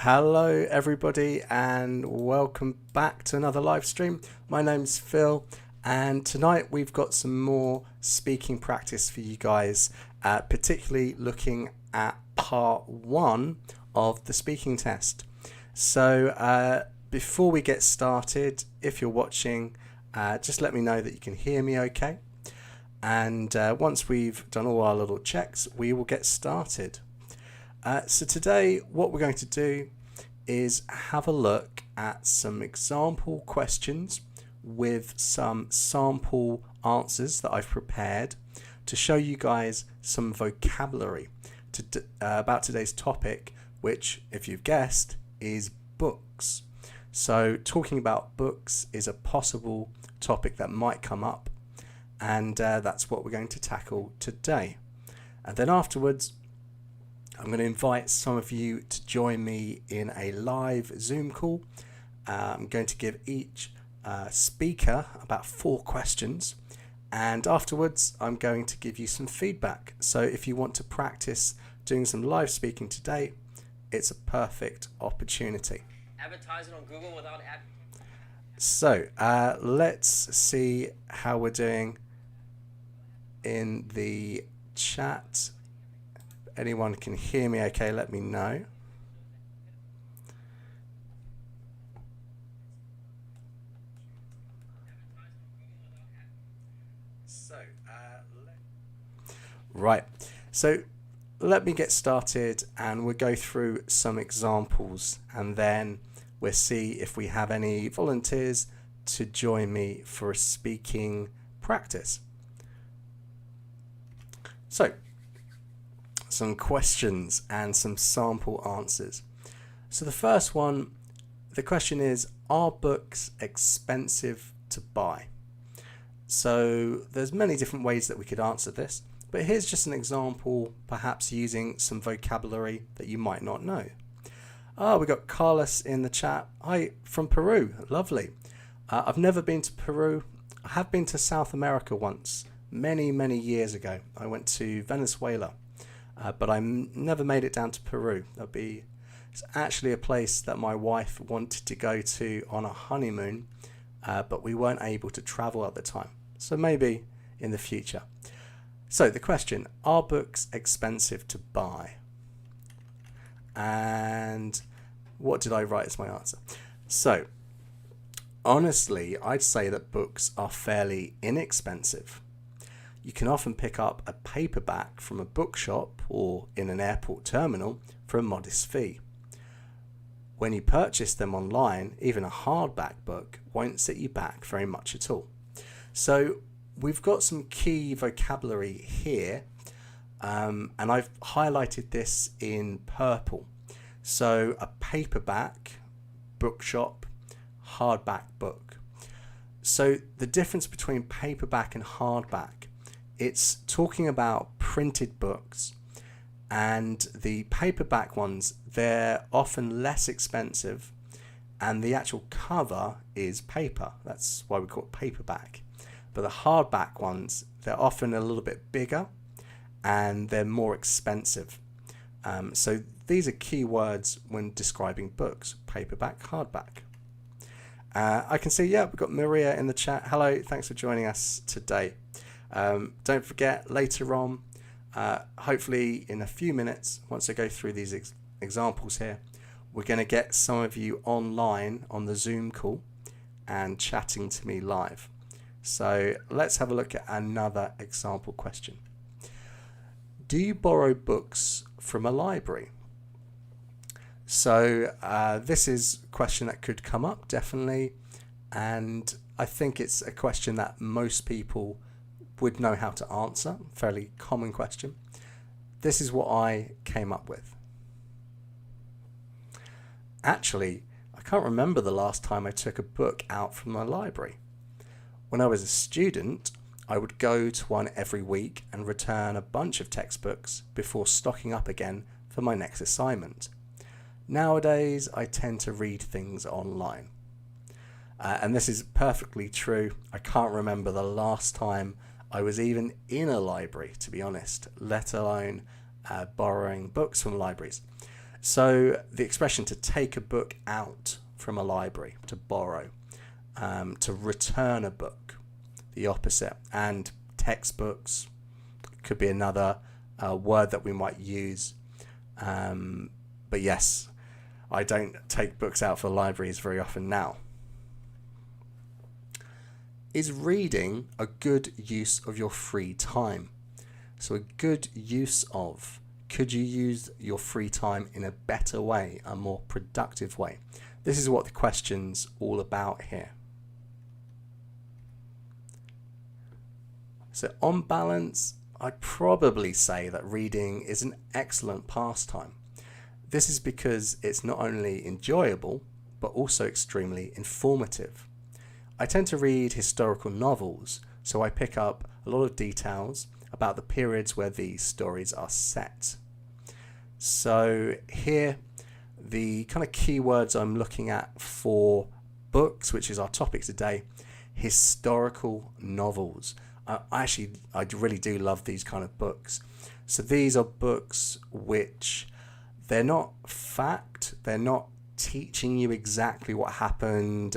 Hello everybody and welcome back to another live stream. My name's Phil and tonight we've got some more speaking practice for you guys, particularly looking at part 1 of the speaking test. So before we get started, if you're watching, just let me know that you can hear me okay, and once we've done all our little checks we will get started. So today what we're going to do is have a look at some example questions with some sample answers that I've prepared to show you guys some vocabulary about today's topic, which, if you've guessed, is books. So talking about books is a possible topic that might come up, and that's what we're going to tackle today. And then afterwards I'm going to invite some of you to join me in a live Zoom call. I'm going to give each speaker about 4 questions, and afterwards I'm going to give you some feedback. So if you want to practice doing some live speaking today, it's a perfect opportunity. Advertising on Google without ad. So let's see how we're doing in the chat. Anyone can hear me okay, let me know. Right, so let me get started and we'll go through some examples and then we'll see if we have any volunteers to join me for a speaking practice. So some questions and some sample answers. So the first one, the question is, are books expensive to buy? So there's many different ways that we could answer this, but here's just an example, perhaps using some vocabulary that you might not know. We got Carlos in the chat. Hi, from Peru. Lovely. I've never been to Peru. I have been to South America once, many years ago. I went to Venezuela. But I never made it down to Peru. It's actually a place that my wife wanted to go to on a honeymoon, but we weren't able to travel at the time. So maybe in the future. So the question, are books expensive to buy? And what did I write as my answer? So honestly, I'd say that books are fairly inexpensive. You can often pick up a paperback from a bookshop or in an airport terminal for a modest fee. When you purchase them online, even a hardback book won't set you back very much at all. So we've got some key vocabulary here, and I've highlighted this in purple. So a paperback, bookshop, hardback book. So the difference between paperback and hardback, it's talking about printed books, and the paperback ones, they're often less expensive and the actual cover is paper. That's why we call it paperback. But the hardback ones, they're often a little bit bigger and they're more expensive. So these are key words when describing books: paperback, hardback. I can see, yeah, we've got Maria in the chat. Hello, thanks for joining us today. Don't forget, later on, hopefully in a few minutes, once I go through these examples here, we're going to get some of you online on the Zoom call and chatting to me live. So let's have a look at another example question. Do you borrow books from a library? So this is a question that could come up, definitely, and I think it's a question that most people would know how to answer. Fairly common question. This is what I came up with. Actually, I can't remember the last time I took a book out from my library. When I was a student, I would go to one every week and return a bunch of textbooks before stocking up again for my next assignment. Nowadays, I tend to read things online. And this is perfectly true. I can't remember the last time I was even in a library, to be honest, let alone borrowing books from libraries. So the expression to take a book out from a library, to borrow, to return a book, the opposite. And textbooks could be another word that we might use. But yes, I don't take books out for libraries very often now. Is reading a good use of your free time? So a good use of, could you use your free time in a better way, a more productive way? This is what the question's all about here. So on balance, I'd probably say that reading is an excellent pastime. This is because it's not only enjoyable, but also extremely informative. I tend to read historical novels, so I pick up a lot of details about the periods where these stories are set. So here, the kind of keywords I'm looking at for books, which is our topic today, historical novels. I really do love these kind of books. So these are books which they're not fact, they're not teaching you exactly what happened,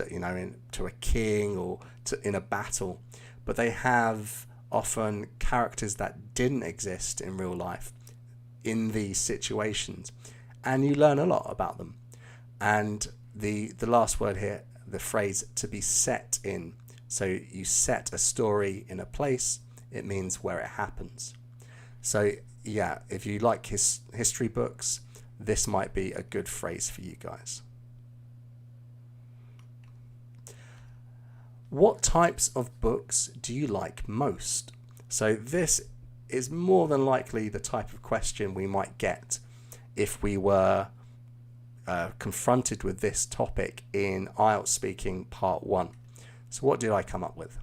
to a king or in a battle, but they have often characters that didn't exist in real life in these situations, and you learn a lot about them. And the last word here, the phrase to be set in. So you set a story in a place, it means where it happens. So yeah, if you like history books, this might be a good phrase for you guys. What types of books do you like most? So this is more than likely the type of question we might get if we were confronted with this topic in IELTS Speaking Part 1. So what did I come up with?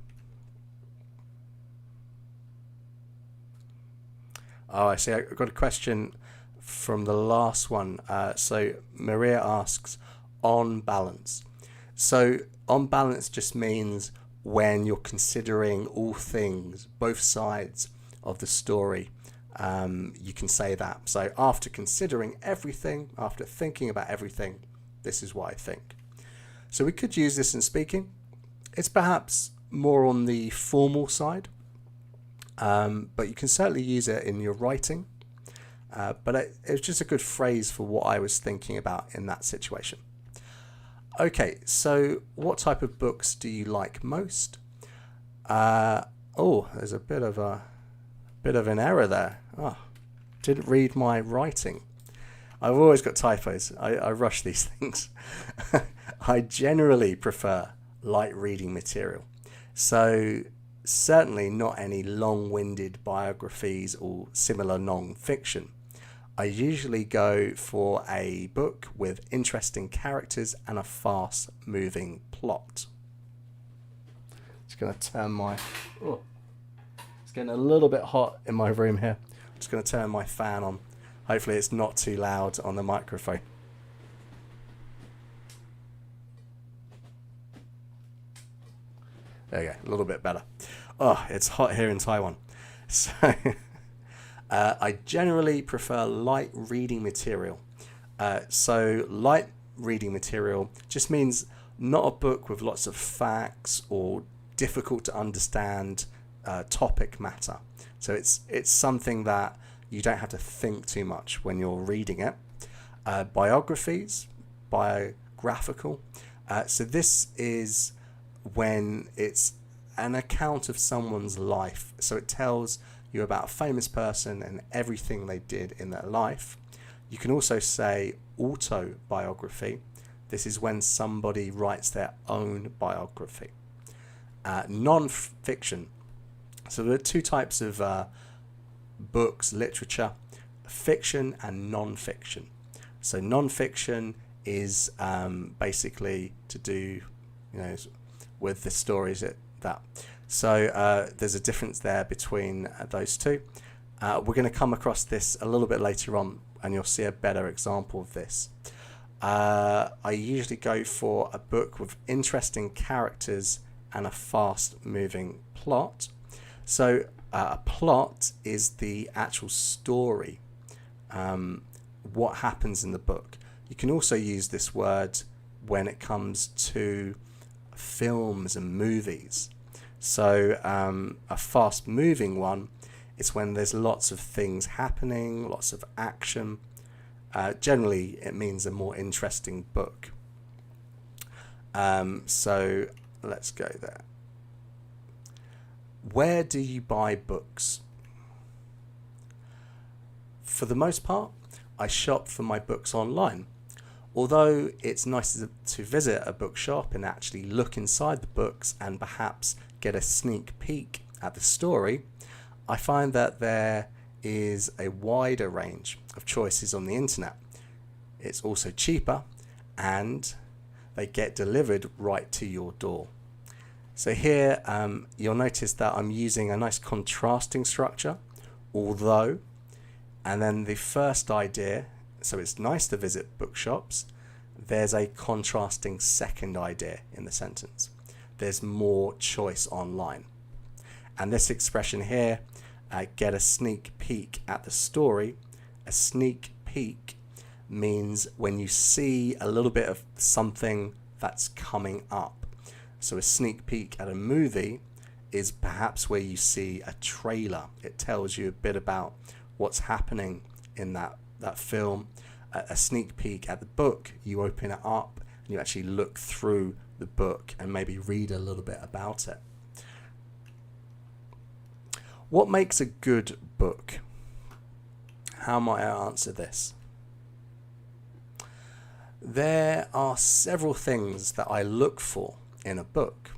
Oh, I see. I got a question from the last one. So Maria asks, on balance. So on balance just means when you're considering all things, both sides of the story, you can say that. So after considering everything, after thinking about everything, this is what I think. So we could use this in speaking. It's perhaps more on the formal side, but you can certainly use it in your writing. But it was just a good phrase for what I was thinking about in that situation. Okay, so what type of books do you like most? There's a bit of an error there. Didn't read my writing. I've always got typos. I rush these things. I generally prefer light reading material. So certainly not any long-winded biographies or similar non-fiction. I usually go for a book with interesting characters and a fast-moving plot. Just going to turn my... it's getting a little bit hot in my room here. Just going to turn my fan on. Hopefully it's not too loud on the microphone. There you go, a little bit better. Oh, it's hot here in Taiwan. So I generally prefer light reading material. So light reading material just means not a book with lots of facts or difficult to understand topic matter. So it's something that you don't have to think too much when you're reading it. Biographies, biographical. So this is when it's an account of someone's life. So it tells you about a famous person and everything they did in their life. You can also say autobiography. This is when somebody writes their own biography. Non-fiction. So there are two types of books, literature, fiction and non-fiction. So non-fiction is basically to do, with the stories that. So there's a difference there between those two. We're going to come across this a little bit later on, and you'll see a better example of this. I usually go for a book with interesting characters and a fast-moving plot. So a plot is the actual story, what happens in the book. You can also use this word when it comes to films and movies. So a fast moving one is when there's lots of things happening, lots of action. Generally it means a more interesting book. So let's go there. Where do you buy books? For the most part, I shop for my books online. Although it's nice to visit a bookshop and actually look inside the books and perhaps get a sneak peek at the story, I find that there is a wider range of choices on the internet. It's also cheaper and they get delivered right to your door. So here you'll notice that I'm using a nice contrasting structure, although, and then the first idea, so it's nice to visit bookshops, there's a contrasting second idea in the sentence. There's more choice online. And this expression here, get a sneak peek at the story, a sneak peek means when you see a little bit of something that's coming up. So a sneak peek at a movie is perhaps where you see a trailer. It tells you a bit about what's happening in that film. A sneak peek at the book, you open it up and you actually look through the book and maybe read a little bit about it. What makes a good book? How might I answer this? There are several things that I look for in a book.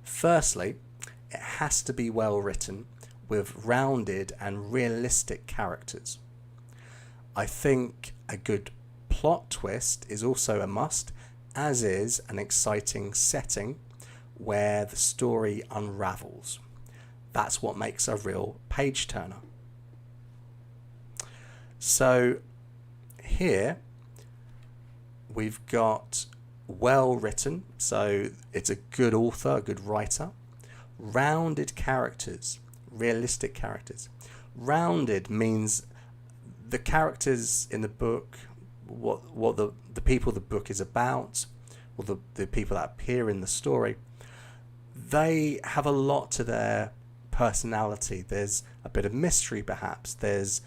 Firstly, it has to be well written with rounded and realistic characters. I think a good plot twist is also a must, as is an exciting setting where the story unravels. That's what makes a real page turner. So here we've got well written, so it's a good author, a good writer. Rounded characters, realistic characters. Rounded means the characters in the book, what the people the book is about, or the people that appear in the story, they have a lot to their personality. There's a bit of mystery, perhaps. There's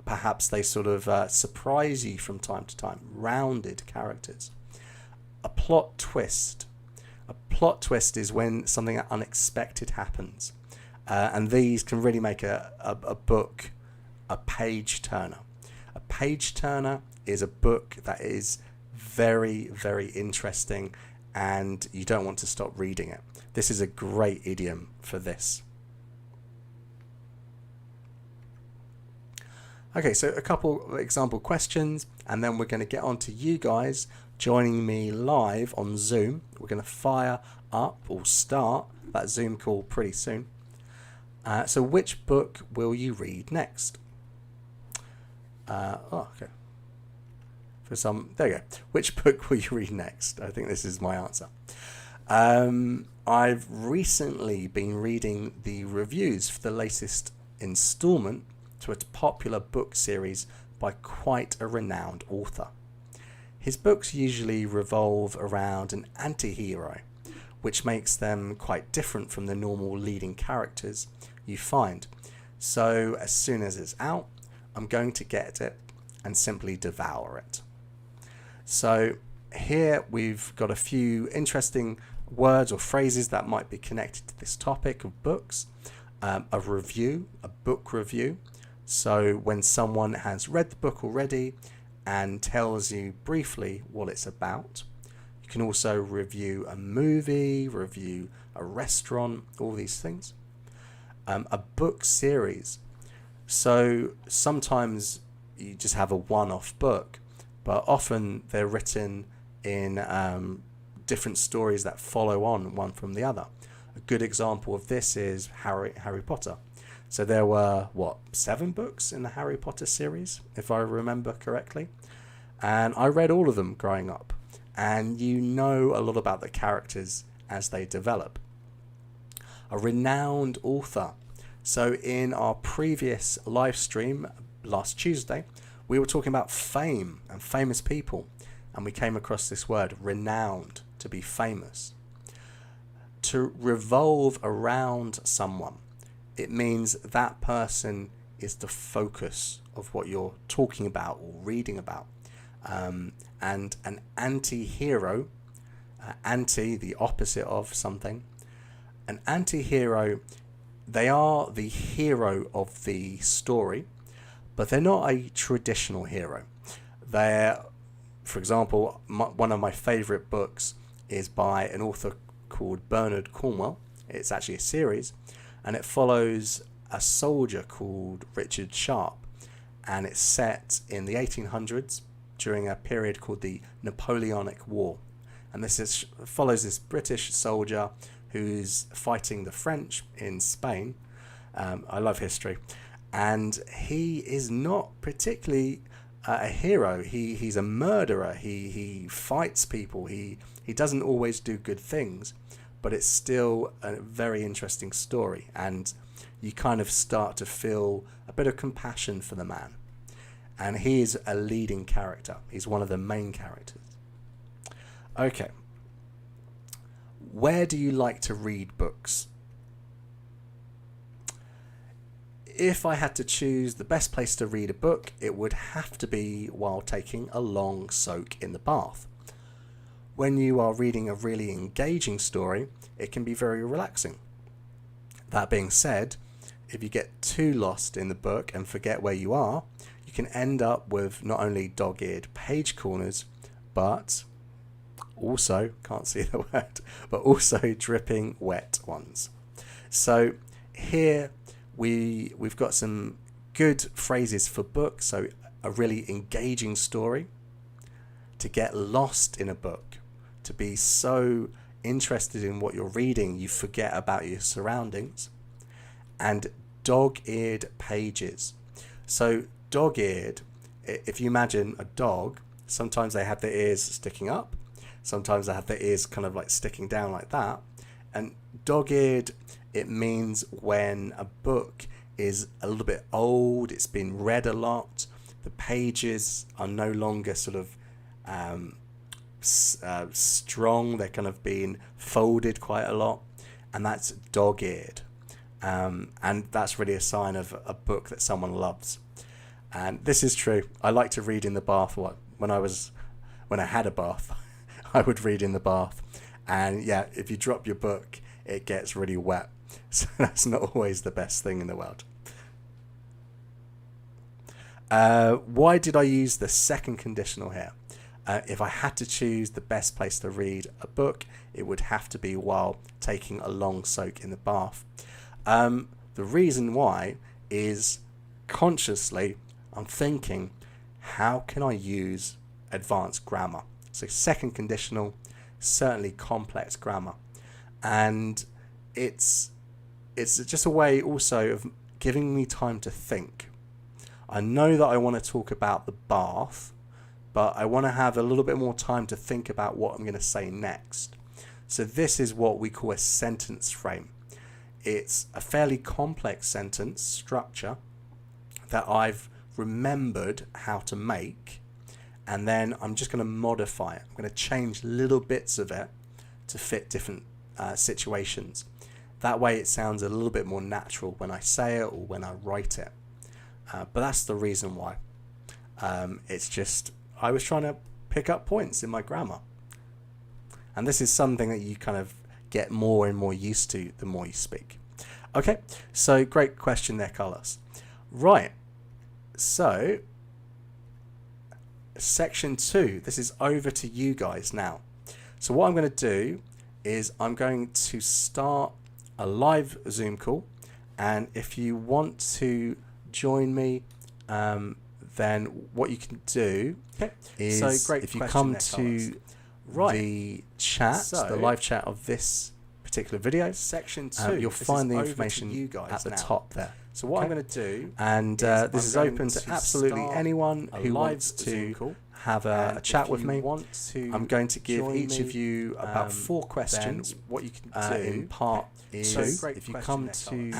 perhaps they sort of surprise you from time to time. Rounded characters. A plot twist. A plot twist is when something unexpected happens, and these can really make a book a page turner. A page turner is a book that is very, very interesting and you don't want to stop reading it. This is a great idiom for this. Okay, so a couple of example questions and then we're going to get on to you guys joining me live on Zoom. We're going to fire up or start that Zoom call pretty soon. So which book will you read next? Okay. There you go. Which book will you read next? I think this is my answer. I've recently been reading the reviews for the latest installment to a popular book series by quite a renowned author. His books usually revolve around an anti-hero, which makes them quite different from the normal leading characters you find. So as soon as it's out, I'm going to get it and simply devour it. So here we've got a few interesting words or phrases that might be connected to this topic of books. A review, a book review. So when someone has read the book already and tells you briefly what it's about. You can also review a movie, review a restaurant, all these things. A book series. So sometimes you just have a one-off book, but often they're written in different stories that follow on one from the other. A good example of this is Harry Potter. So there were, 7 books in the Harry Potter series, if I remember correctly. And I read all of them growing up. And you know a lot about the characters as they develop. A renowned author. So in our previous live stream, last Tuesday, we were talking about fame and famous people, and we came across this word, renowned, to be famous. To revolve around someone, it means that person is the focus of what you're talking about or reading about. And an anti-hero, anti, the opposite of something, an anti-hero, they are the hero of the story, but they're not a traditional hero. They're, for example, one of my favorite books is by an author called Bernard Cornwell. It's actually a series, and it follows a soldier called Richard Sharp, and it's set in the 1800s during a period called the Napoleonic War. And this follows this British soldier who's fighting the French in Spain. I love history, and he is not particularly a hero. He's a murderer. He fights people. He doesn't always do good things, but it's still a very interesting story, and you kind of start to feel a bit of compassion for the man. And he is a leading character. He's one of the main characters. Okay. Where do you like to read books? If I had to choose the best place to read a book, it would have to be while taking a long soak in the bath. When you are reading a really engaging story, it can be very relaxing. That being said, if you get too lost in the book and forget where you are, you can end up with not only dog-eared page corners, but also, can't see the word, but also dripping wet ones. So here we've got some good phrases for books. So a really engaging story, to get lost in a book, to be so interested in what you're reading you forget about your surroundings, and dog-eared pages. So dog-eared, if you imagine a dog, sometimes they have their ears sticking up, sometimes they have their ears kind of like sticking down like that. And dog-eared, it means when a book is a little bit old, it's been read a lot, the pages are no longer sort of strong, they're kind of being folded quite a lot, and that's dog-eared. And that's really a sign of a book that someone loves. And this is true. I like to read in the bath. When I had a bath, I would read in the bath. And yeah, if you drop your book, it gets really wet. So that's not always the best thing in the world. Why did I use the second conditional here? If I had to choose the best place to read a book, it would have to be while taking a long soak in the bath. The reason why is consciously I'm thinking, how can I use advanced grammar? So second conditional, certainly complex grammar. And it's just a way also of giving me time to think. I know that I want to talk about the bath, but I want to have a little bit more time to think about what I'm going to say next. So this is what we call a sentence frame. It's a fairly complex sentence structure that I've remembered how to make, and then I'm just going to modify it. I'm going to change little bits of it to fit different situations. That way it sounds a little bit more natural when I say it or when I write it. But that's the reason why. It's just I was trying to pick up points in my grammar. And this is something that you kind of get more and more used to the more you speak. Okay, so great question there, Carlos. Right, so section 2, this is over to you guys now. So what I'm going to do is I'm going to start a live Zoom call, and if you want to join me, then what you can do is if you come to the chat, the live chat of this particular video, section 2, you'll find the information at the top there. So what I'm going to do, and this is open to absolutely anyone who wants to have a chat with me. I'm going to give each of you about 4 questions. What you can do in part 2, if you come to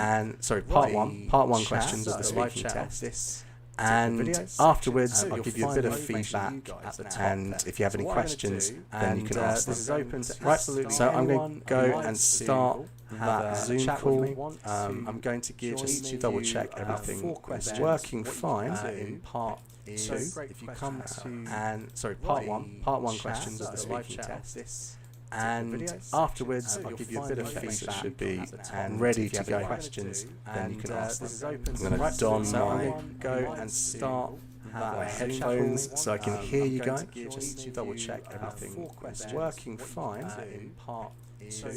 part 1 questions of the speaking test. and afterwards I'll give you a bit of feedback at the top, and if you have any questions then you can ask them. This is open to right, so I'm going to go and start that Zoom call. I'm going to give, just to double check everything is working fine in part 2. If you come to, and sorry, part 1 questions of the speaking test. And afterwards, I'll give you a bit of feedback. Should be ready to go. Questions, then you can ask them. I'm going to don my go and start my headphones so I can hear you guys. Just to double check everything is working fine in part 2.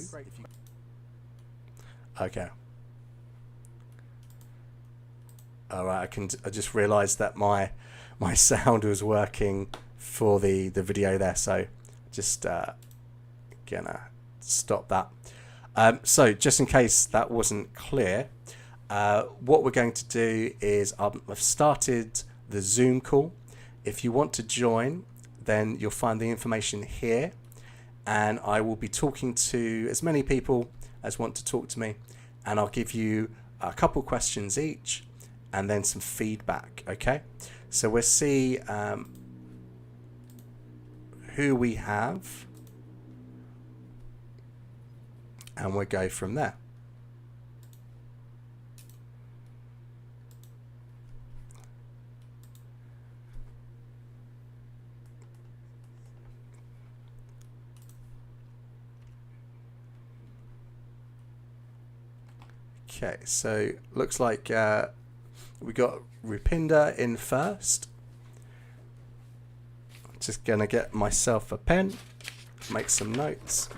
Okay. All right. I just realised that my sound was working for the video there, so just gonna stop that. So just in case that wasn't clear, what we're going to do is I've started the Zoom call. If you want to join, then you'll find the information here, and I will be talking to as many people as want to talk to me, and I'll give you a couple questions each and then some feedback. Okay, so we'll see who we have, and we'll go from there. Okay, so looks like we got Rupinder in first. Just gonna get myself a pen, make some notes.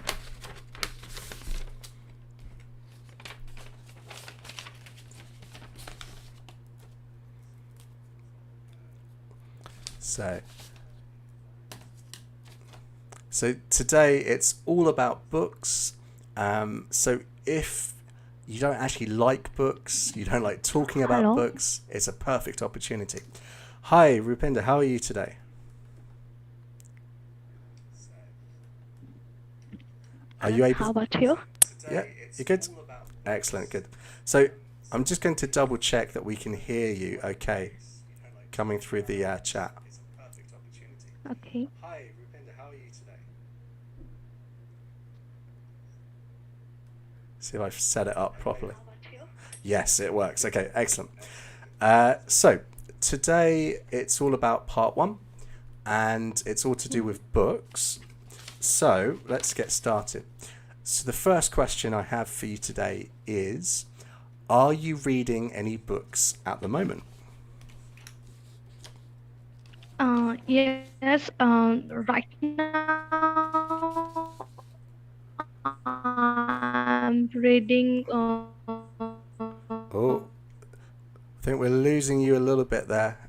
So today it's all about books. So if you don't actually like books, you don't like talking about books, it's a perfect opportunity. Hi Rupinder, how are you today? Are you able? How about you? Yeah, you good? Excellent, good. So I'm just going to double check that we can hear you okay, coming through the chat. Okay. Hi Rupinder, how are you today? See if I've set it up properly. Yes, it works. Okay, excellent. So today it's all about part 1, and it's all to do with books. So let's get started. So the first question I have for you today is, are you reading any books at the moment? Yes, right now I'm reading Oh, I think we're losing you a little bit there.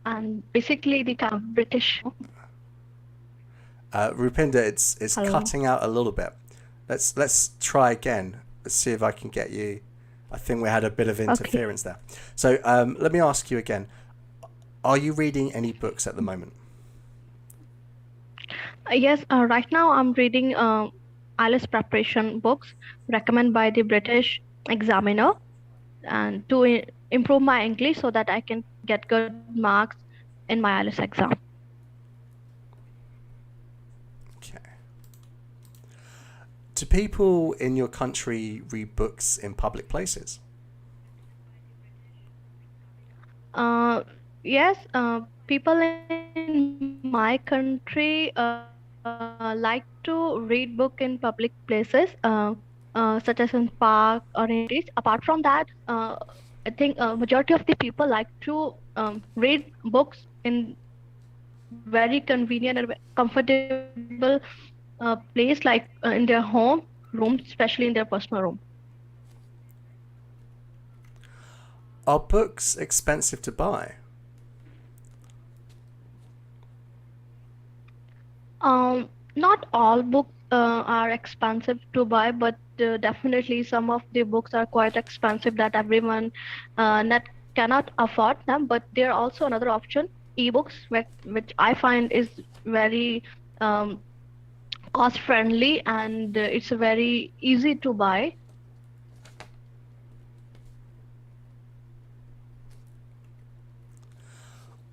and basically the British. Rupinder, it's Hello. cutting out a little bit. Let's try again. Let's see if I can get you. I think we had a bit of interference there. So let me ask you again. Are you reading any books at the moment? Yes, right now I'm reading IELTS preparation books recommended by the British examiner, and to improve my English so that I can get good marks in my IELTS exam. Okay. Do people in your country read books in public places? Yes, people in my country like to read book in public places, such as in park or in streets. Apart from that, I think majority of the people like to read books in very convenient and comfortable place, like in their home room, especially in their personal room. Are books expensive to buy? Not all books are expensive to buy, but definitely some of the books are quite expensive that everyone not cannot afford them. But there are also another option, ebooks, which I find is very cost friendly, and it's very easy to buy.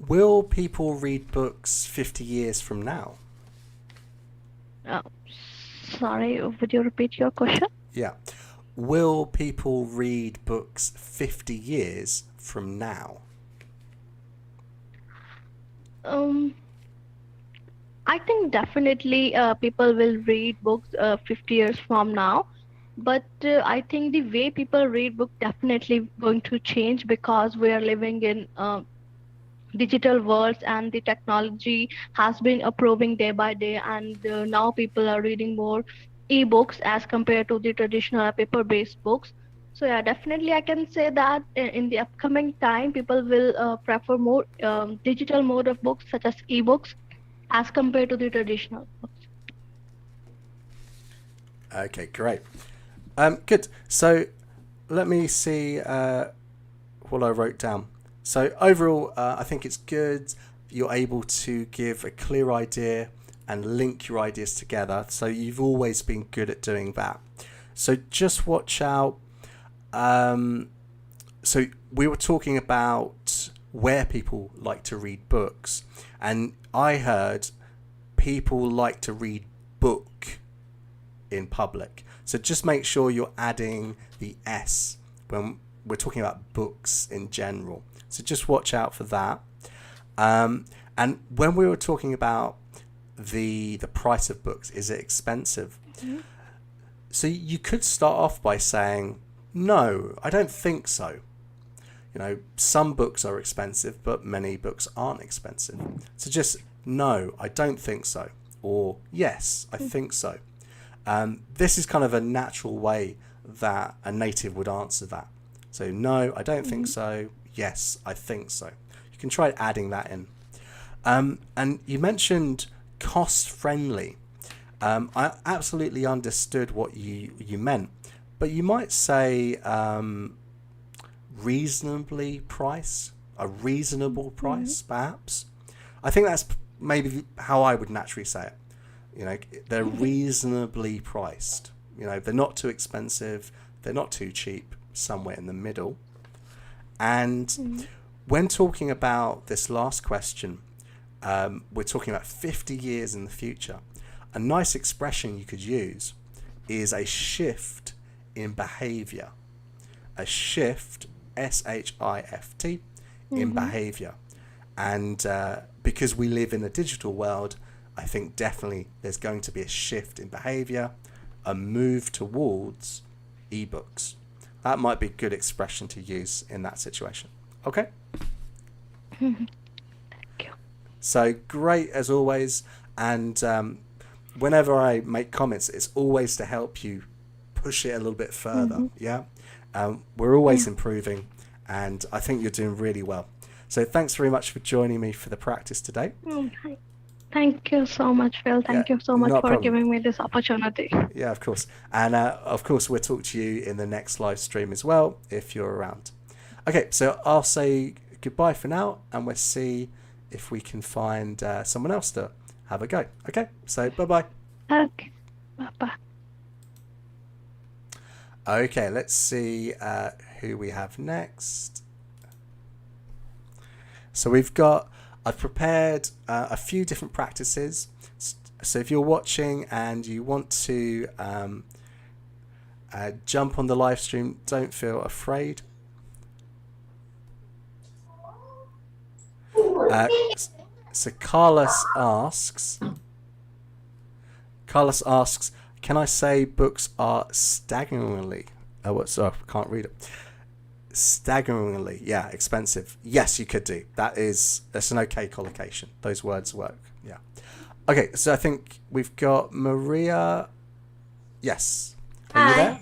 will people read books 50 years from now? Uh, Sorry, would you repeat your question? Yeah. Will people read books 50 years from now? Um, I think definitely people will read books 50 years from now. But I think the way people read book definitely going to change because we are living in digital worlds and the technology has been improving day by day, and now people are reading more ebooks as compared to the traditional paper based books. So yeah, definitely I can say that in the upcoming time people will prefer more digital mode of books such as ebooks as compared to the traditional books. Okay, great. Good. So let me see what I wrote down. So overall, I think it's good. You're able to give a clear idea and link your ideas together. So you've always been good at doing that. So just watch out. So we were talking about where people like to read books, and I heard people like to read book in public. So just make sure you're adding the S when we're talking about books in general. So just watch out for that. And when we were talking about the price of books, is it expensive? Mm-hmm. So you could start off by saying, no, I don't think so. You know, some books are expensive, but many books aren't expensive. So just, no, I don't think so. Or, yes, I think so. This is kind of a natural way that a native would answer that. So, no, I don't think so. Yes, I think so. You can try adding that in. And you mentioned cost-friendly. I absolutely understood what you meant, but you might say reasonably priced, a reasonable price, perhaps. I think that's maybe how I would naturally say it. You know, they're reasonably priced. You know, they're not too expensive, they're not too cheap, somewhere in the middle. And when talking about this last question, we're talking about 50 years in the future. A nice expression you could use is a shift in behavior. A shift, S-H-I-F-T, in behavior. And because we live in a digital world, I think definitely there's going to be a shift in behavior, a move towards ebooks. That might be a good expression to use in that situation. Okay? Thank you. So great as always. And whenever I make comments, it's always to help you push it a little bit further. Yeah? We're always improving, and I think you're doing really well. So thanks very much for joining me for the practice today. Hi. Thank you so much, Phil. Thank you so much for giving me this opportunity. Yeah, of course. And of course, we'll talk to you in the next live stream as well, if you're around. Okay, so I'll say goodbye for now, and we'll see if we can find someone else to have a go. Okay, so bye-bye. Okay, bye-bye. Okay, let's see who we have next. So I've prepared a few different practices. So if you're watching and you want to jump on the live stream, don't feel afraid. So Carlos asks, can I say books are staggeringly, I can't read it. Staggeringly, yeah, expensive. Yes, you could do. That's an okay collocation. Those words work. Yeah. Okay, so I think we've got Maria. Yes. Are you there?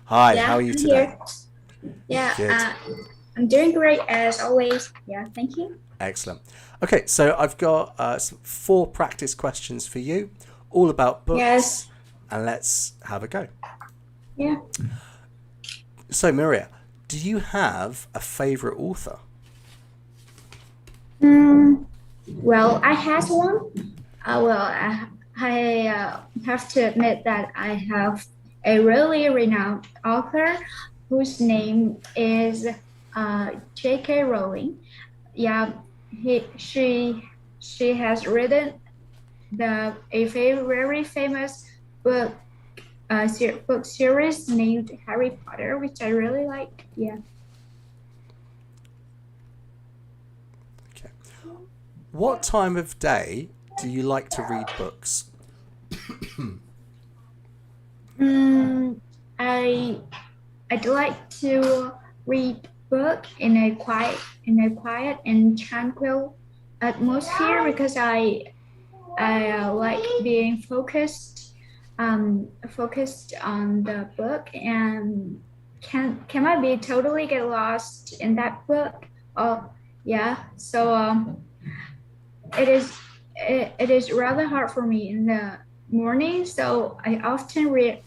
Hi, Yeah, how are you I'm today? here. Yeah, Good. I'm doing great as always. Yeah, thank you. Excellent. Okay, so I've got 4 practice questions for you, all about books. Yes. And let's have a go. Yeah. So, Maria, do you have a favorite author? Well, I have one. I have to admit that I have a really renowned author whose name is J.K. Rowling. Yeah, she has written very famous book book series named Harry Potter, which I really like. Yeah. Okay. What time of day do you like to read books? I I'd like to read book in a quiet and tranquil atmosphere because I like being focused on the book and can I be totally get lost in that book? Oh yeah. So it is rather hard for me in the morning, so I often read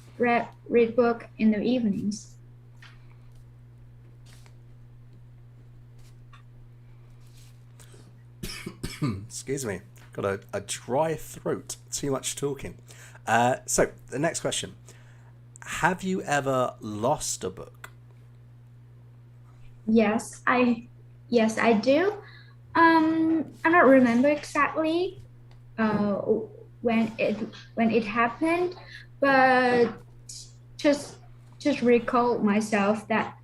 book in the evenings. Excuse me, got a dry throat, too much talking. So the next question, have you ever lost a book? Yes, I do. I don't remember exactly uh, when it happened, but just just recall myself that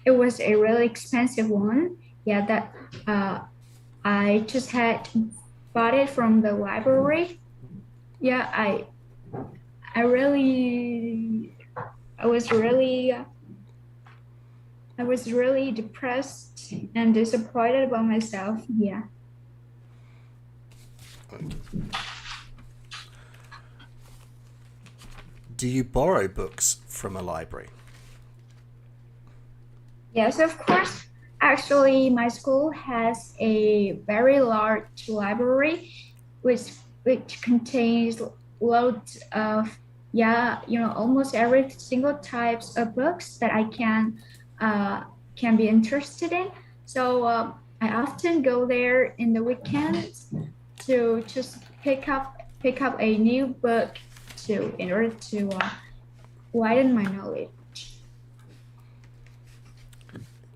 it was a really expensive one. Yeah, that I just had bought it from the library. Yeah, I really I was really I was really depressed and disappointed about myself. Yeah. Do you borrow books from a library? Yes, of course. Actually, my school has a very large library, which contains loads of almost every single types of books that I can be interested in. So I often go there in the weekends to just pick up a new book to in order to widen my knowledge.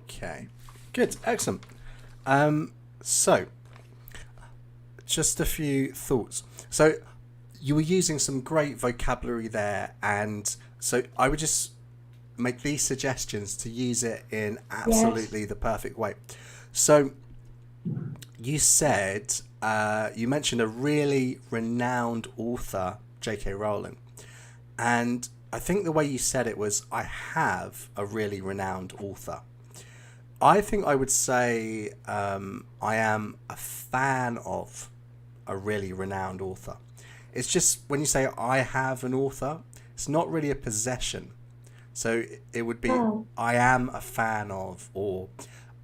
Okay, good, excellent. So, just a few thoughts. So, you were using some great vocabulary there, and so I would just make these suggestions to use it in absolutely the perfect way. So, you said, you mentioned a really renowned author, J.K. Rowling, and I think the way you said it was, I have a really renowned author. I think I would say I am a fan of a really renowned author. It's just when you say I have an author, it's not really a possession. So it would be I am a fan of, or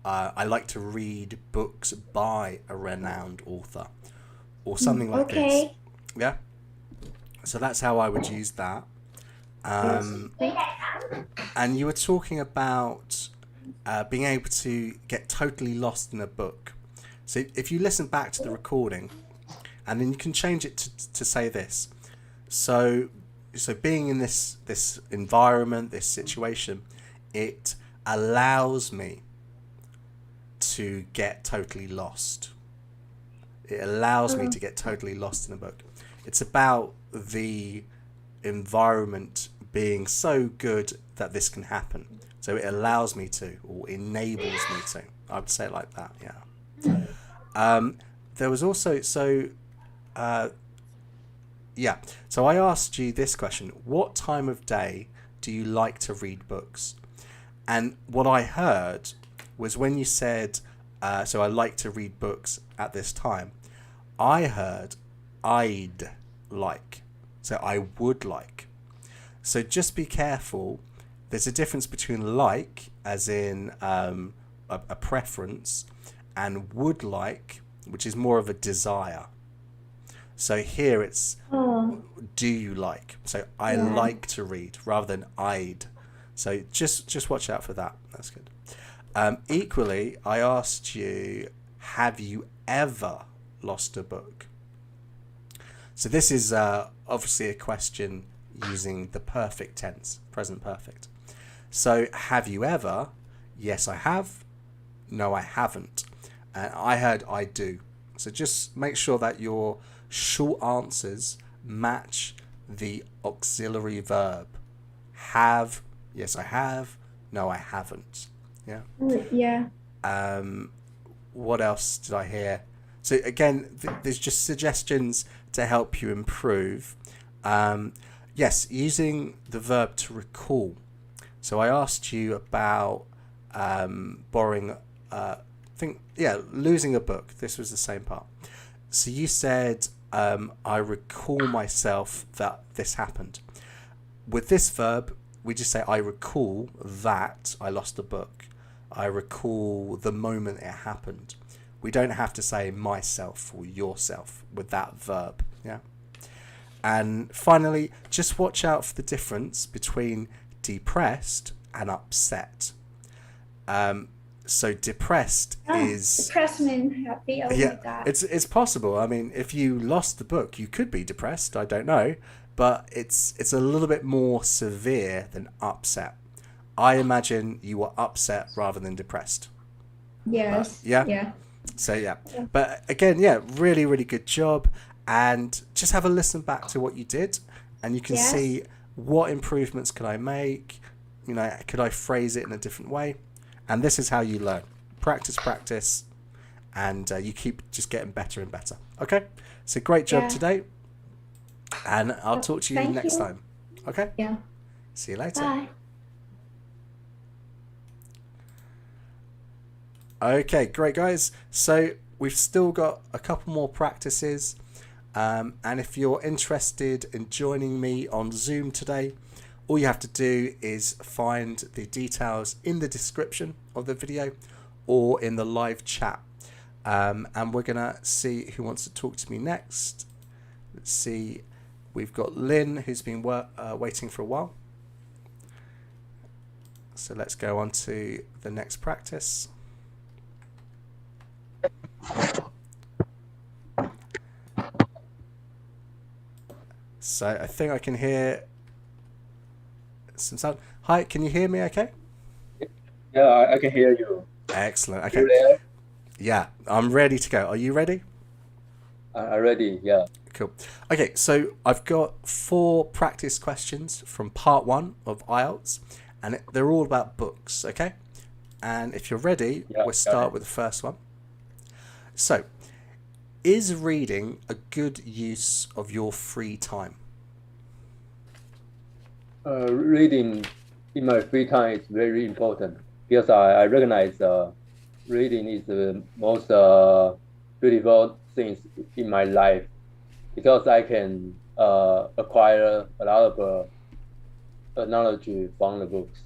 I like to read books by a renowned author, or something like this. Yeah. So that's how I would use that. And you were talking about being able to get totally lost in a book. So if you listen back to the recording, and then you can change it to say this. So being in this environment, this situation, it allows me to get totally lost. It allows me to get totally lost in a book. It's about the environment being so good that this can happen. So it allows me to, or enables me to. I would say it like that, yeah. There was also, so I asked you this question. What time of day do you like to read books? And what I heard was when you said, so I like to read books at this time, I heard I'd like. So I would like. So just be careful. There's a difference between like, as in a preference, and would like, which is more of a desire. So here it's do you like? So I like to read rather than I'd. So just watch out for that. That's good. Equally, I asked you, have you ever lost a book? So this is obviously a question using the perfect tense, present perfect. So have you ever? Yes, I have. No, I haven't. And I heard I do. So just make sure that your short answers match the auxiliary verb. Have, yes, I have. No, I haven't. Yeah. Yeah. What else did I hear? So again, there's just suggestions to help you improve. Yes, using the verb to recall. So I asked you about borrowing, losing a book. This was the same part. So you said, I recall myself that this happened. With this verb, we just say, I recall that I lost a book. I recall the moment it happened. We don't have to say myself or yourself with that verb. Yeah. And finally, just watch out for the difference between depressed and upset. So depressed is... Depressed means happy. Oh my God. It's possible. I mean, if you lost the book, you could be depressed. I don't know. But it's a little bit more severe than upset. I imagine you were upset rather than depressed. Yes. Yeah. So yeah. But again, yeah, really, really good job. And just have a listen back to what you did, and you can see what improvements could I make. You know, could I phrase it in a different way? And this is how you learn. Practice, and you keep just getting better and better. Okay. So great job today, and I'll talk to you next time. Okay. Yeah. See you later. Bye. Okay, great guys. So we've still got a couple more practices. And if you're interested in joining me on Zoom today, all you have to do is find the details in the description of the video or in the live chat. And we're going to see who wants to talk to me next. Let's see. We've got Lynn, who's been waiting for a while. So let's go on to the next practice. So I think I can hear some sound. Hi, can you hear me okay? Yeah, I can hear you. Excellent. You Okay. there? Yeah, I'm ready to go. Are you ready? I'm ready, yeah. Cool. Okay, so I've got 4 practice questions from part 1 of IELTS, and they're all about books, okay? And if you're ready, Yeah, we'll start with the first one. So, is reading a good use of your free time? Reading in my free time is very important because I recognize reading is the most beautiful things in my life because I can acquire a lot of knowledge from the books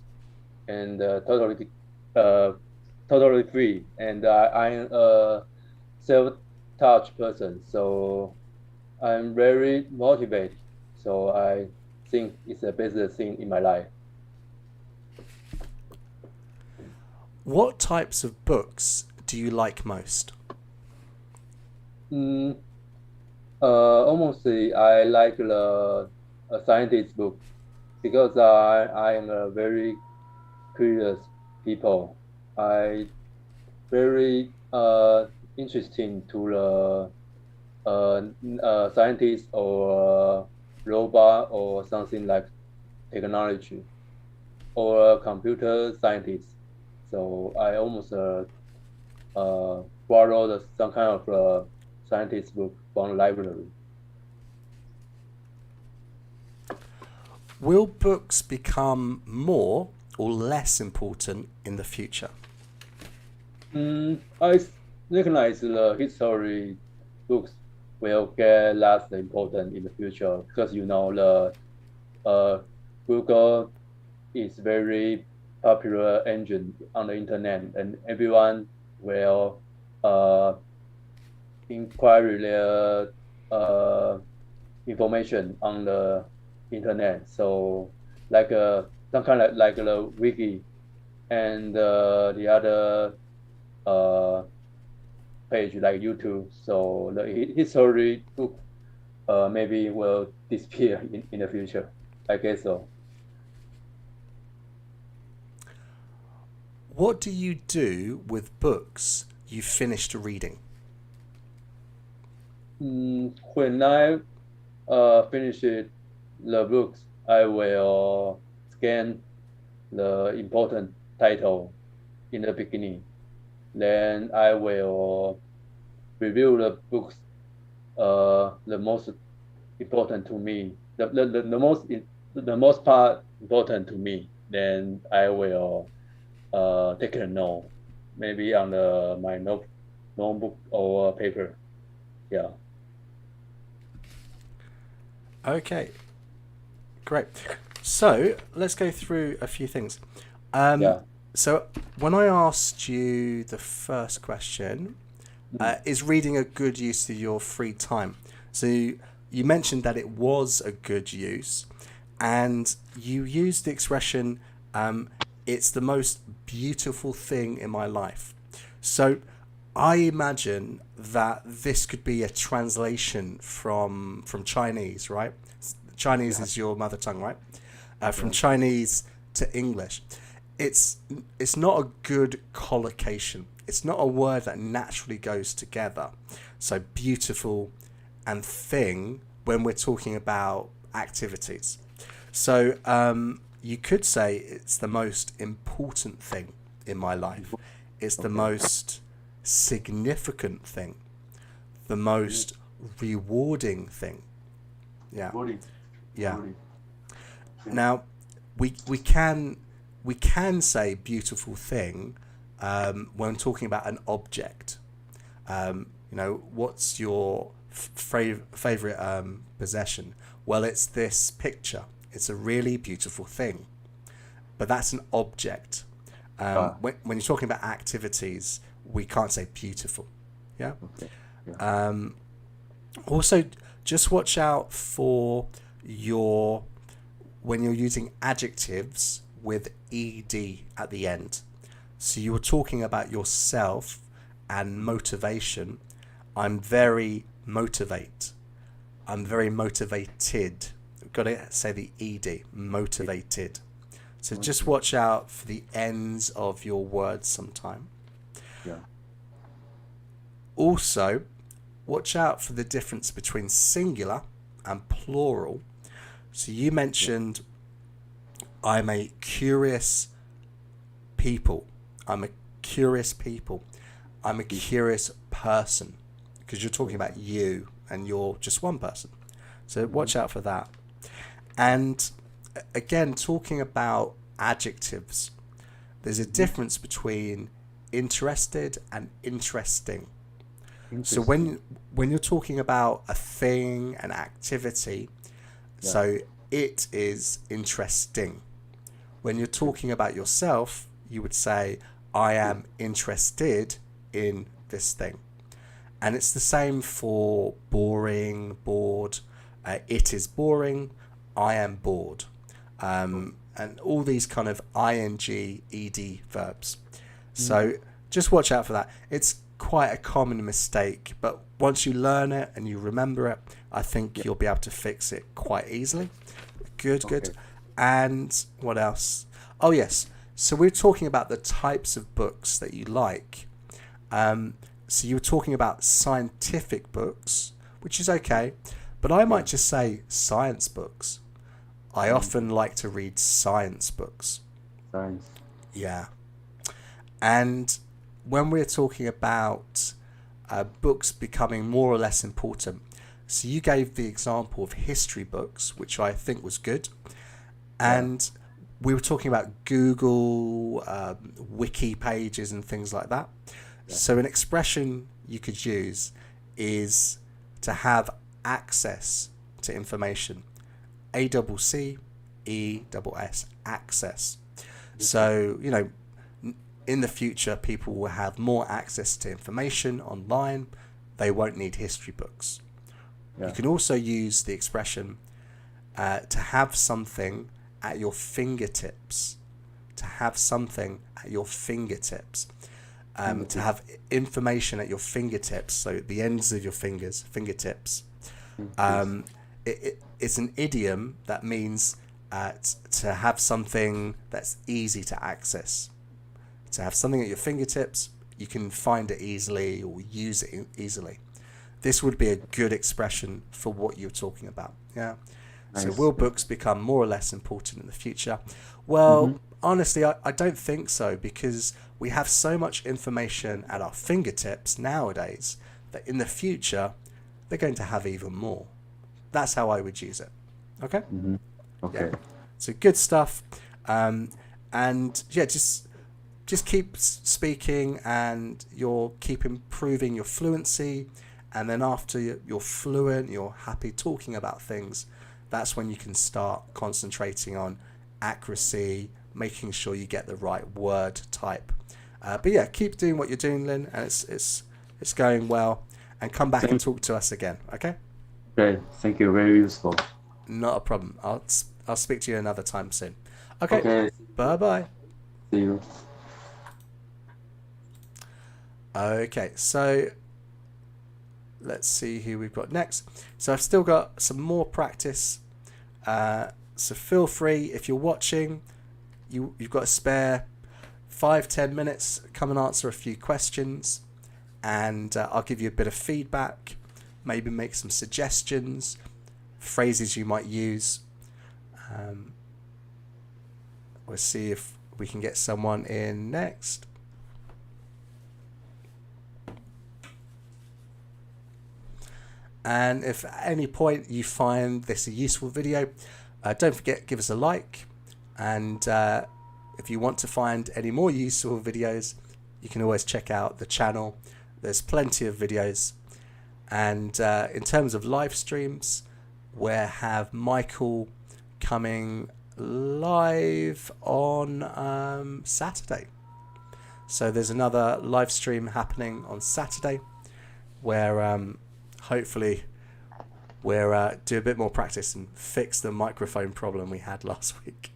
and totally free. And I'm a self-touch person, so I'm very motivated. So I think it's the best thing in my life. What types of books do you like most? Almost I like the scientist book because I am a very curious people. I very interesting to the scientist or robot or something like technology or a computer scientist. So I almost borrowed some kind of scientist book from the library. Will books become more or less important in the future? I recognize the history books will get less important in the future because you know the Google is very popular engine on the internet and everyone will inquire their information on the internet. So like some kind of like the wiki and the other page like YouTube. So the history book maybe will disappear in the future. I guess so. What do you do with books you finished reading? When I finish the books, I will scan the important title in the beginning. Then I will review the books, the most important to me, the most part important to me. Then I will take a note, maybe on my notebook or paper. Yeah. Okay, great. So let's go through a few things. Yeah. So when I asked you the first question, is reading a good use of your free time? So you mentioned that it was a good use, and you used the expression, it's the most beautiful thing in my life. So I imagine that this could be a translation from Chinese, right? Chinese is your mother tongue, right? From Chinese to English. It's not a good collocation. It's not a word that naturally goes together. So beautiful and thing when we're talking about activities. So you could say it's the most important thing in my life. It's the most significant thing, the most rewarding thing. Yeah. Yeah. Now we can say beautiful thing when talking about an object. What's your favorite possession? Well, it's this picture. It's a really beautiful thing, but that's an object. When you're talking about activities, we can't say beautiful. Yeah. Okay. Yeah. Also, just watch out for when you're using adjectives with ed at the end. So you were talking about yourself and motivation. I'm very motivated. We've got to say the ed, motivated. So just watch out for the ends of your words sometime. Yeah. Also, watch out for the difference between singular and plural. So you mentioned, I'm a curious people. I'm a curious people. I'm a curious person, because you're talking about you and you're just one person. So watch out for that. And again, talking about adjectives, there's a difference between interested and interesting. So when you're talking about a thing, an activity, so it is interesting. When you're talking about yourself, you would say, I am interested in this thing. And it's the same for boring, bored. It is boring. I am bored. And all these kind of ing, ed verbs. So just watch out for that. It's quite a common mistake, but once you learn it and you remember it, I think you'll be able to fix it quite easily. Good. And what else? Oh yes, so we're talking about the types of books that you like. So you were talking about scientific books, which is okay, but I might just say science books. I often like to read science books. Science. Yeah. And when we're talking about books becoming more or less important, so you gave the example of history books, which I think was good. And we were talking about Google, wiki pages and things like that. Yeah. So an expression you could use is to have access to information. ACCESS, access. So, in the future, people will have more access to information online. They won't need history books. You can also use the expression to have something at your fingertips. To have something at your fingertips. To have information at your fingertips, so the ends of your fingertips. It's an idiom that means to have something that's easy to access. To have something at your fingertips you can find it easily or use it easily. This would be a good expression for what you're talking about. Yeah. So will books become more or less important in the future? Well, honestly, I don't think so, because we have so much information at our fingertips nowadays that in the future they're going to have even more. That's how I would use it. Okay? Okay. Yeah. So good stuff. And yeah, just keep speaking, and you'll keep improving your fluency. And then after you're fluent, you're happy talking about things, that's when you can start concentrating on accuracy, making sure you get the right word type. But yeah, keep doing what you're doing, Lynn, and it's going well. And come back and talk to us again, okay? Okay, thank you. Very useful. Not a problem. I'll speak to you another time soon. Okay. Okay. Bye-bye. See you. Okay, so let's see who we've got next. So I've still got some more practice. So feel free, if you're watching, you've got a spare 5-10 minutes, come and answer a few questions, and I'll give you a bit of feedback, maybe make some suggestions, phrases you might use. We'll see if we can get someone in next. And if at any point you find this a useful video, don't forget, give us a like. And if you want to find any more useful videos, you can always check out the channel. There's plenty of videos. And in terms of live streams, we have Michael coming live on Saturday. So there's another live stream happening on Saturday where hopefully we'll do a bit more practice and fix the microphone problem we had last week.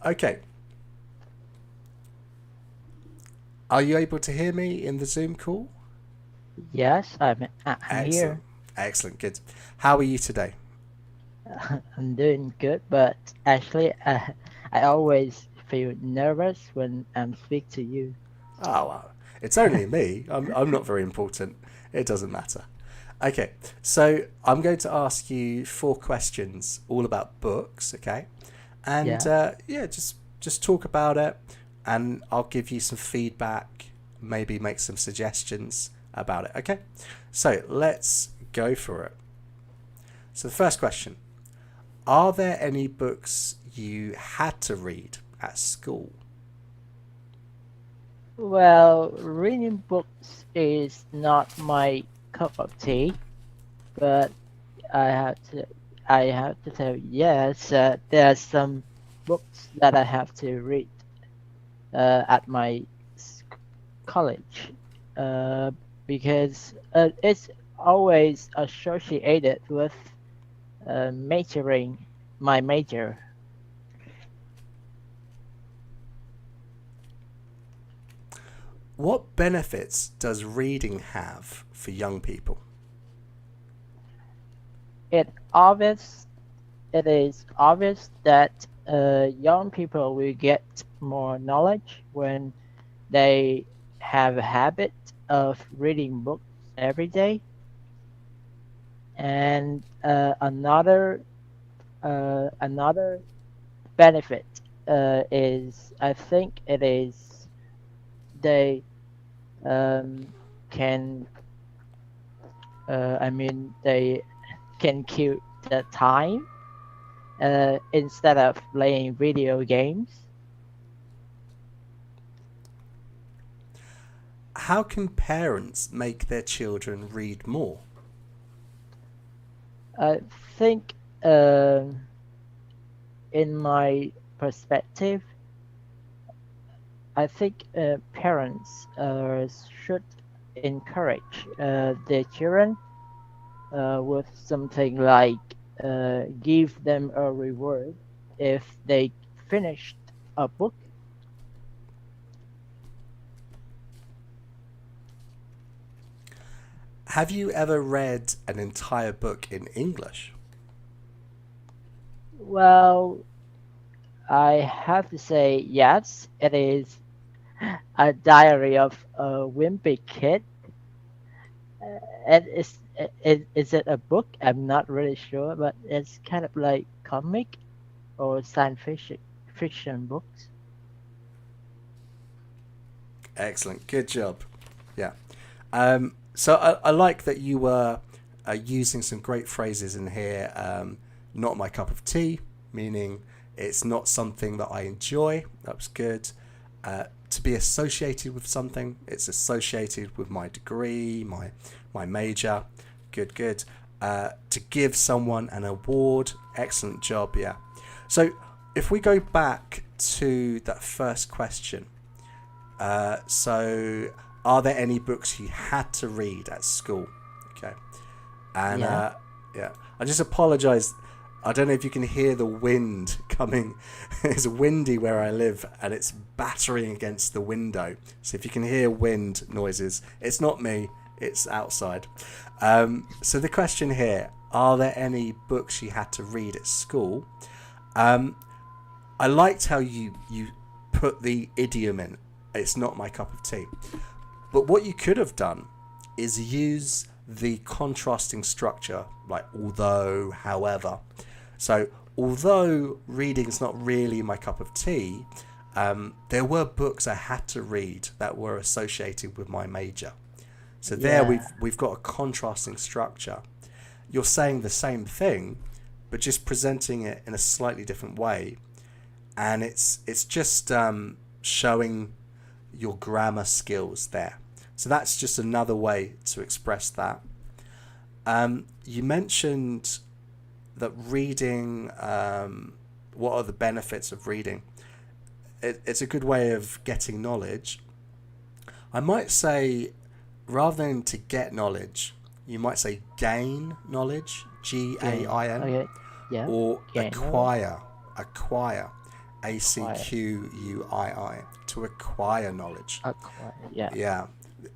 Okay. Are you able to hear me in the Zoom call? Yes, I'm here. Excellent, good. How are you today? I'm doing good, but actually, I always feel nervous when I'm speak to you. Oh, well, it's only me. I'm not very important. It doesn't matter. Okay, so I'm going to ask you 4 questions all about books, okay? And just talk about it, and I'll give you some feedback, maybe make some suggestions about it, okay? So let's go for it. So the first question, are there any books you had to read at school? Well, reading books is not my cup of tea, but I have to tell you, yes, there are some books that I have to read at my college, because it's always associated with my major. What benefits does reading have for young people? It is obvious that young people will get more knowledge when they have a habit of reading books every day. And another benefit is, I think it is, they can they can kill the time instead of playing video games. How can parents make their children read more? I think in my perspective, I think parents should encourage their children with something like give them a reward if they finished a book. Have you ever read an entire book in English? Well, I have to say yes, it is a diary of a wimpy kid. And is it a book? I'm not really sure, but it's kind of like comic or science fiction books. Excellent. Good job. Yeah. So I like that you were using some great phrases in here. Not my cup of tea, meaning it's not something that I enjoy. That was good. To be associated with something, it's associated with my degree, my major. Good, good. To give someone an award, excellent job, yeah. So if we go back to that first question, so are there any books you had to read at school? Okay. And yeah, I just apologize. I don't know if you can hear the wind coming. It's windy where I live and it's battering against the window. So if you can hear wind noises, it's not me, it's outside. So the question here, are there any books you had to read at school? I liked how you put the idiom in. It's not my cup of tea. But what you could have done is use the contrasting structure, like although, however. So although reading is not really my cup of tea, there were books I had to read that were associated with my major. So there we've got a contrasting structure. You're saying the same thing, but just presenting it in a slightly different way. And it's just showing your grammar skills there. So that's just another way to express that. You mentioned that reading, what are the benefits of reading? It's a good way of getting knowledge. I might say, rather than to get knowledge, you might say gain knowledge, G-A-I-N, Okay. Yeah. or Gain acquire, A-C-Q-U-I-I, to acquire knowledge. Acquire. Yeah. Yeah,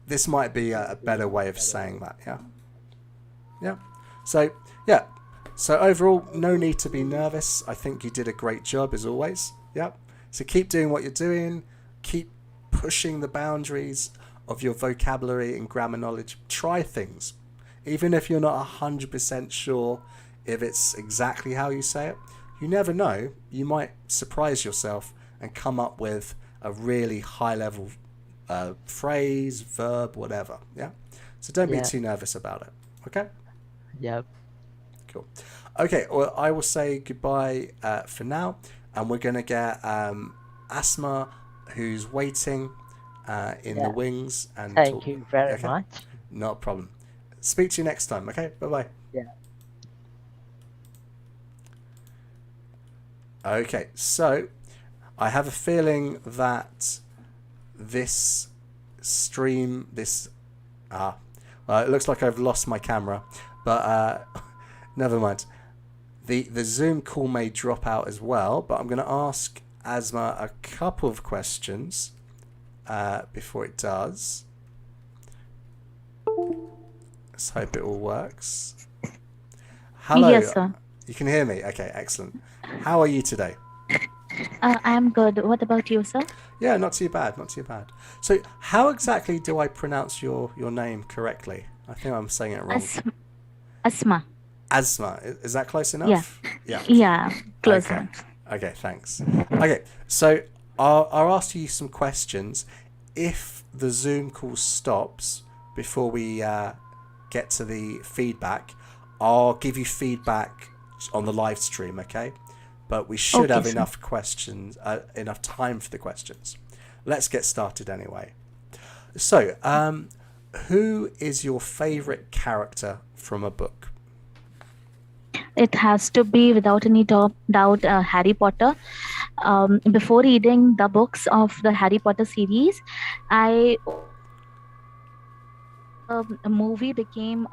this might be a better way of saying that. Yeah. So overall, no need to be nervous. I think you did a great job as always. Yeah. So keep doing what you're doing. Keep pushing the boundaries of your vocabulary and grammar knowledge. Try things, even if you're not 100% sure if it's exactly how you say it. You never know. You might surprise yourself and come up with a really high-level phrase, verb, whatever. Yeah. So don't be too nervous about it. Okay. Yep. Cool. Okay. Well, I will say goodbye for now, and we're gonna get Asthma, who's waiting in the wings. And Thank you very much. Not a problem. Speak to you next time. Okay. Bye bye. Yeah. Okay. So I have a feeling that this stream, it looks like I've lost my camera, but never mind. The Zoom call may drop out as well, but I'm going to ask Asthma a couple of questions before it does. Let's hope it all works. Hello. Yes, sir. You can hear me? Okay, excellent. How are you today? I'm good. What about you, sir? Yeah, not too bad, not too bad. So how exactly do I pronounce your name correctly? I think I'm saying it wrong. Asthma. Asthma. Is that close enough? Yeah. Yeah, close Okay. enough. Okay, thanks. Okay, so I'll ask you some questions. If the Zoom call stops before we get to the feedback, I'll give you feedback on the live stream, okay? But we should have enough questions, enough time for the questions. Let's get started anyway. So, who is your favorite character from a book? It has to be, without any doubt, Harry Potter. Before reading the books of the Harry Potter series, a movie became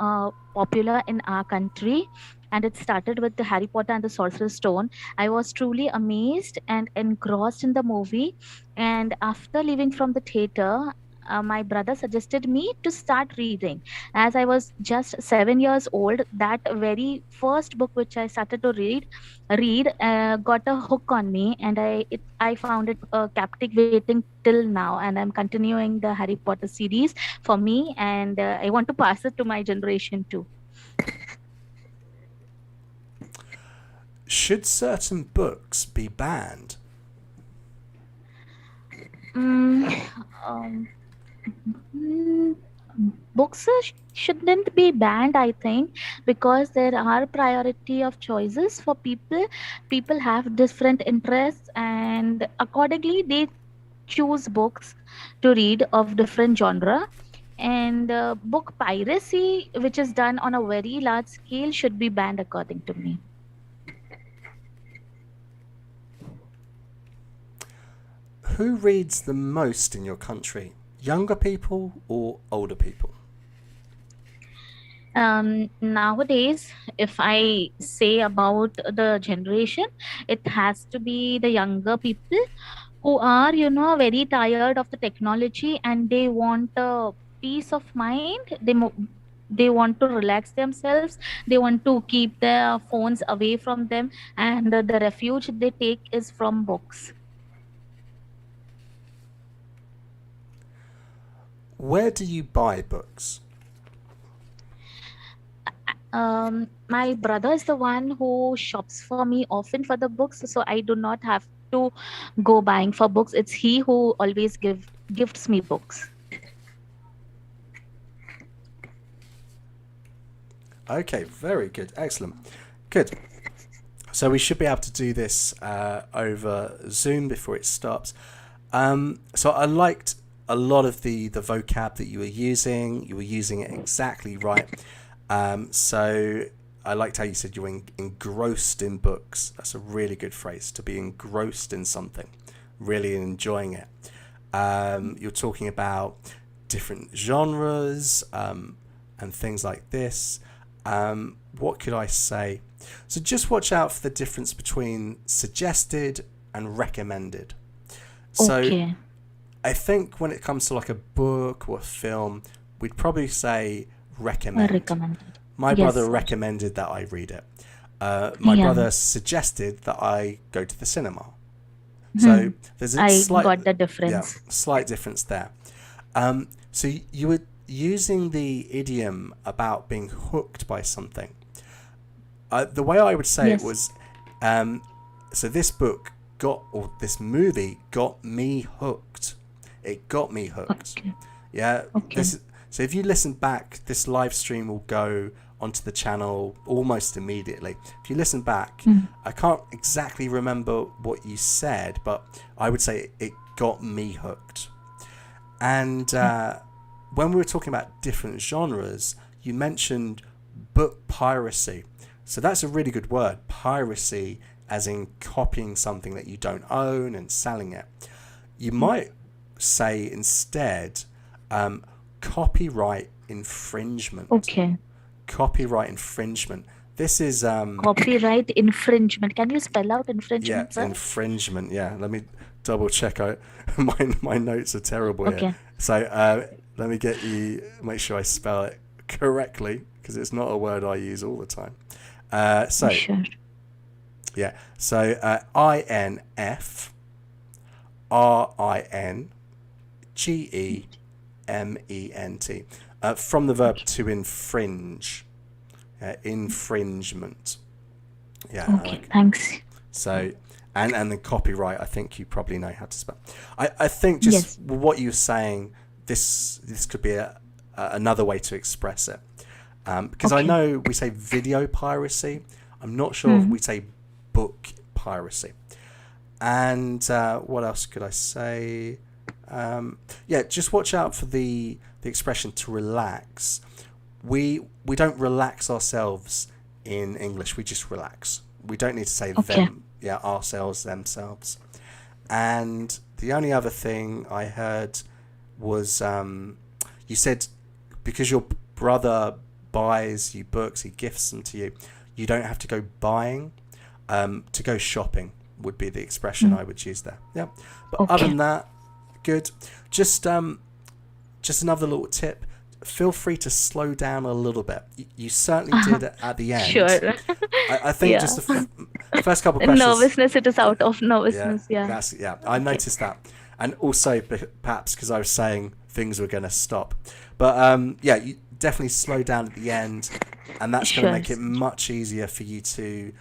popular in our country, and it started with the Harry Potter and the Sorcerer's Stone. I was truly amazed and engrossed in the movie, and after leaving from the theater, my brother suggested me to start reading. As I was just 7 years old, that very first book which I started to read got a hook on me, and I found it captivating till now, and I'm continuing the Harry Potter series for me, and I want to pass it to my generation too. Should certain books be banned? Mm, um, mm, Books shouldn't be banned, I think, because there are priority of choices for people. People have different interests, and accordingly, they choose books to read of different genre. And book piracy, which is done on a very large scale, should be banned according to me. Who reads the most in your country? Younger people or older people? Nowadays, if I say about the generation, it has to be the younger people who are, very tired of the technology, and they want a peace of mind. They want to relax themselves. They want to keep their phones away from them, and the refuge they take is from books. Where do you buy books? My brother is the one who shops for me often for the books, so I do not have to go buying for books. It's he who always gifts me books. Okay, very good. Excellent. Good. So we should be able to do this over Zoom before it stops. So I liked a lot of the vocab that you were using. You were using it exactly right. So I liked how you said you were engrossed in books. That's a really good phrase, to be engrossed in something, really enjoying it. You're talking about different genres and things like this. What could I say? So just watch out for the difference between suggested and recommended. So Okay. I think when it comes to like a book or a film, we'd probably say recommend. Recommended. My Yes. brother recommended that I read it. My Yeah. brother suggested that I go to the cinema. So there's a I slight, got the difference. slight difference there. So you were using the idiom about being hooked by something. The way I would say Yes. it was, so this this movie got me hooked. It got me hooked. Okay. Yeah. Okay. So if you listen back, this live stream will go onto the channel almost immediately. If you listen back, I can't exactly remember what you said, but I would say it got me hooked. And when we were talking about different genres, you mentioned book piracy. So that's a really good word, piracy, as in copying something that you don't own and selling it. You might say instead copyright infringement. Okay. Copyright infringement. This is Copyright infringement. Can you spell out yeah, infringement, sir? infringement. Yeah, let me double check. My notes are terrible Okay. here. So let me make sure I spell it correctly, because it's not a word I use all the time. So Sure. yeah, so INFRINGEMENT, from the verb to infringe. Infringement. Yeah. Okay. Thanks. So, and the copyright, I think you probably know how to spell. I think just Yes. what you were saying, this could be another way to express it. Because I Okay. know we say video piracy. I'm not sure if we say book piracy. And what else could I say? Yeah, just watch out for the expression to relax. We don't relax ourselves in English. We just relax. We don't need to say Okay. them. Yeah, ourselves, themselves. And the only other thing I heard was you said because your brother buys you books, he gifts them to you, you don't have to go buying. To go shopping would be the expression I would use there. Yeah. But other Okay. than that, good. Just just another little tip. Feel free to slow down a little bit. You certainly did it at the end. Sure. I think Yeah. just the first couple of questions. Nervousness, it is out of nervousness. Yeah. I noticed that. And also perhaps because I was saying things were going to stop. But yeah, you definitely slow down at the end, and that's going to make it much easier for you to,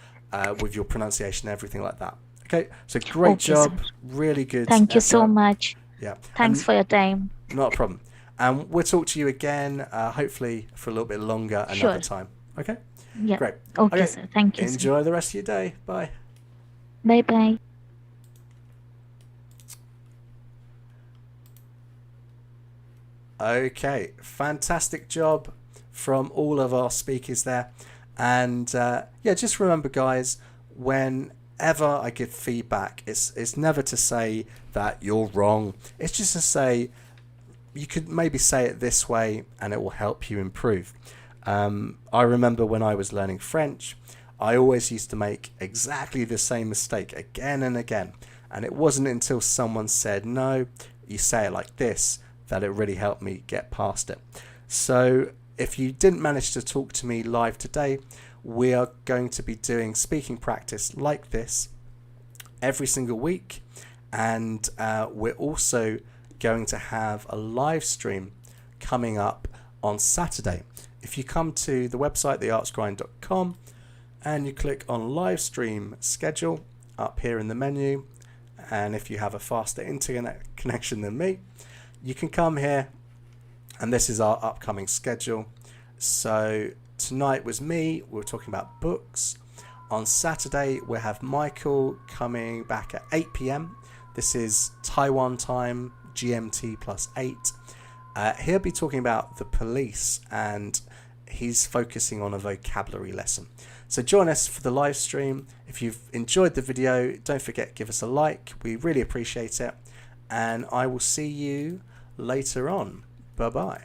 with your pronunciation and everything like that. Okay, so great job. Sir. Really good. Thank you so effort. much. Yeah. Thanks And for your time. not a problem. And we'll talk to you again, hopefully for a little bit longer another time. Okay? Yeah. Great. Okay, sir. Thank you. Enjoy the rest of your day. Bye. Bye bye. Okay, fantastic job from all of our speakers there. And yeah, just remember, guys, whenever I give feedback, it's never to say that you're wrong. It's just to say you could maybe say it this way and it will help you improve. I remember when I was learning French, I always used to make exactly the same mistake again and again. And it wasn't until someone said, no, you say it like this, that it really helped me get past it. So if you didn't manage to talk to me live today, we are going to be doing speaking practice like this every single week. And we're also going to have a live stream coming up on Saturday. If you come to the website, theieltsgrind.com, and you click on live stream schedule up here in the menu, and if you have a faster internet connection than me, you can come here, and this is our upcoming schedule. So tonight was me, we were talking about books. On Saturday we have Michael coming back at 8 p.m. This is Taiwan time, GMT +8. He'll be talking about the police, and he's focusing on a vocabulary lesson. So join us for the live stream. If you've enjoyed the video, don't forget, give us a like. We really appreciate it. And I will see you later on. Bye bye.